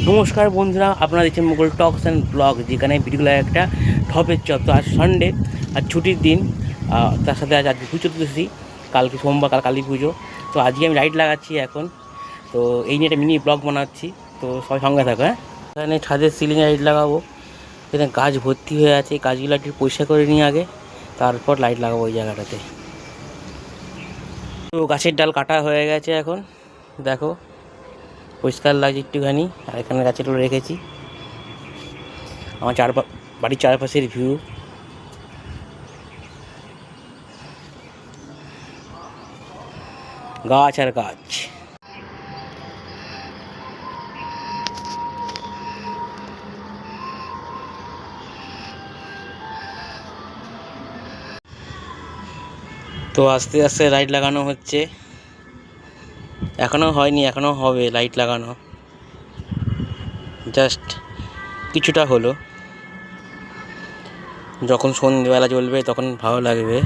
নমস্কার বন্ধুরা, আপনারা দেখছেন মুঘল টকস অ্যান্ড ব্লগ, যেখানে ভিডিওগুলো একটা ঠপের চপ। তো আজ সানডে, আর ছুটির দিন, তার সাথে আজকে পুজো চলতেছি, কালকে সোমবার, কালী পুজো। তো আজকে আমি লাইট লাগাচ্ছি এখন। তো এই নিয়ে একটা মিনি ব্লগ বানাচ্ছি, তো সবাই সঙ্গে থাকো। হ্যাঁ, এখানে ছাদের সিলিংয়ে লাইট লাগাবো। এখানে গাছ ভর্তি হয়ে আছে, গাছগুলো একটু পরিষ্কার করে নিই আগে, তারপর লাইট লাগাবো ওই জায়গাটাতে। তো গাছের ডাল কাটা হয়ে গেছে, এখন দেখো পরিষ্কার লাগছে একটুখানি। আর এখানে গাছেরগুলো রেখেছি, আমার বাড়ির চারপাশের ভিউ। গাছ আর গাছ। তো আস্তে আস্তে লাইট লাগানো হচ্ছে, এখনো হয়নি, এখনো হবে লাইট লাগানো, জাস্ট কিছুটা হলো। যখন সন্ধ্যেবেলা জ্বলবে তখন ভালো লাগবে।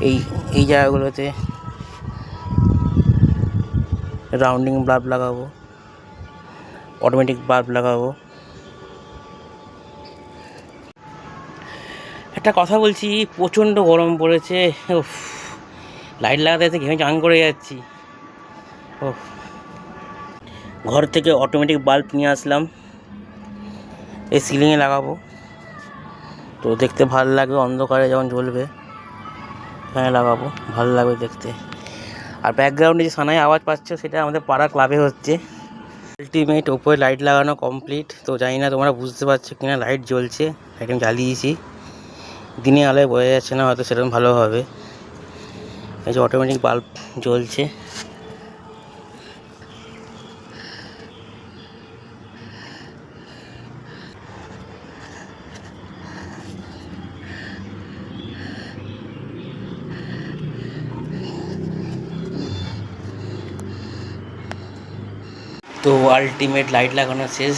এই এই জায়গাগুলোতে রাউন্ডিং বাল্ব লাগাবো, অটোমেটিক বাল্ব লাগাবো। একটা কথা বলছি, প্রচণ্ড গরম পড়েছে। উফ, লাইট লাগাতে এসে ঘেমে চান করে যাচ্ছি। উফ, ঘর থেকে অটোমেটিক বাল্ব নিয়ে আসলাম, এই সিলিংয়ে লাগাবো। তো দেখতে ভালো লাগবে, অন্ধকারে যখন জ্বলবে এখানে লাগাবো, ভালো লাগবে দেখতে। আর ব্যাকগ্রাউন্ডে যে সানাই আওয়াজ পাচ্ছ, সেটা আমাদের পাড়া ক্লাবে হচ্ছে। আলটিমেট ওপরে লাইট লাগানো কমপ্লিট। তো জানি না তোমরা বুঝতে পারছো কিনা, লাইট জ্বলছে, লাইট আমি জ্বালিয়েছি। দিনে আলোয় বোঝা যাচ্ছে না হয়তো সেরকম ভালোভাবে। এই যে অটোমেটিক বাল্ব জ্বলছে। তো আলটিমেট লাইট লাগানো শেষ।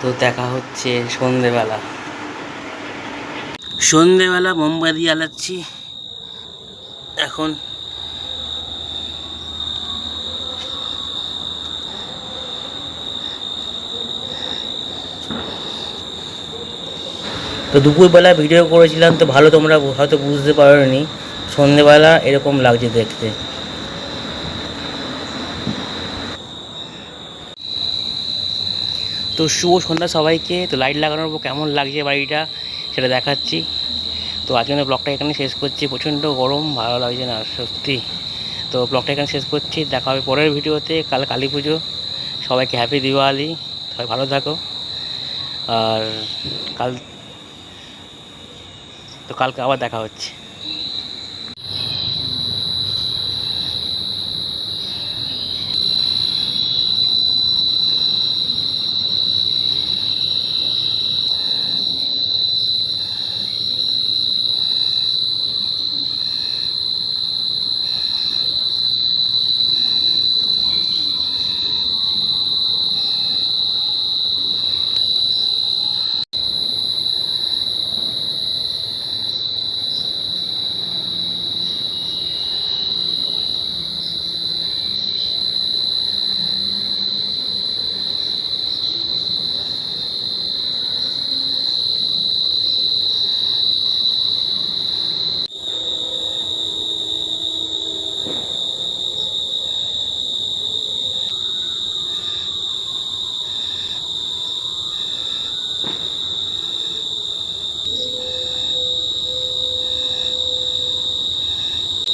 তো দেখা হচ্ছে সন্ধেবেলা। সন্ধেবেলা মোমবাতি জ্বালাচ্ছি এখন। তো দুপুরবেলা ভিডিও করেছিলাম, তো ভালো তোমরা হয়তো বুঝতে পারোনি, সন্ধেবেলা এরকম লাগছে দেখতে। তো শুভ সন্ধ্যা সবাইকে। তো লাইট লাগানোর পর কেমন লাগছে বাড়িটা সেটা দেখাচ্ছি। তো আজকে ব্লগটা এখানে শেষ করছি, প্রচণ্ড গরম, ভালো লাগছে না সত্যি। তো ব্লগটা এখানে শেষ করছি, দেখা হবে পরের ভিডিওতে। কাল কালী পুজো, সবাইকে হ্যাপি দিওয়ালি, সবাই ভালো থাকো। আর কালকে আবার দেখা হচ্ছে।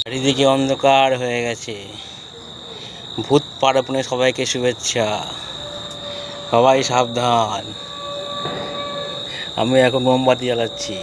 চারিদিকে অন্ধকার হয়ে গেছে। ভূত পার্বণে সবাইকে শুভেচ্ছা, সবাই সাবধান। আমি এখন মোমবাতি জ্বালাচ্ছি।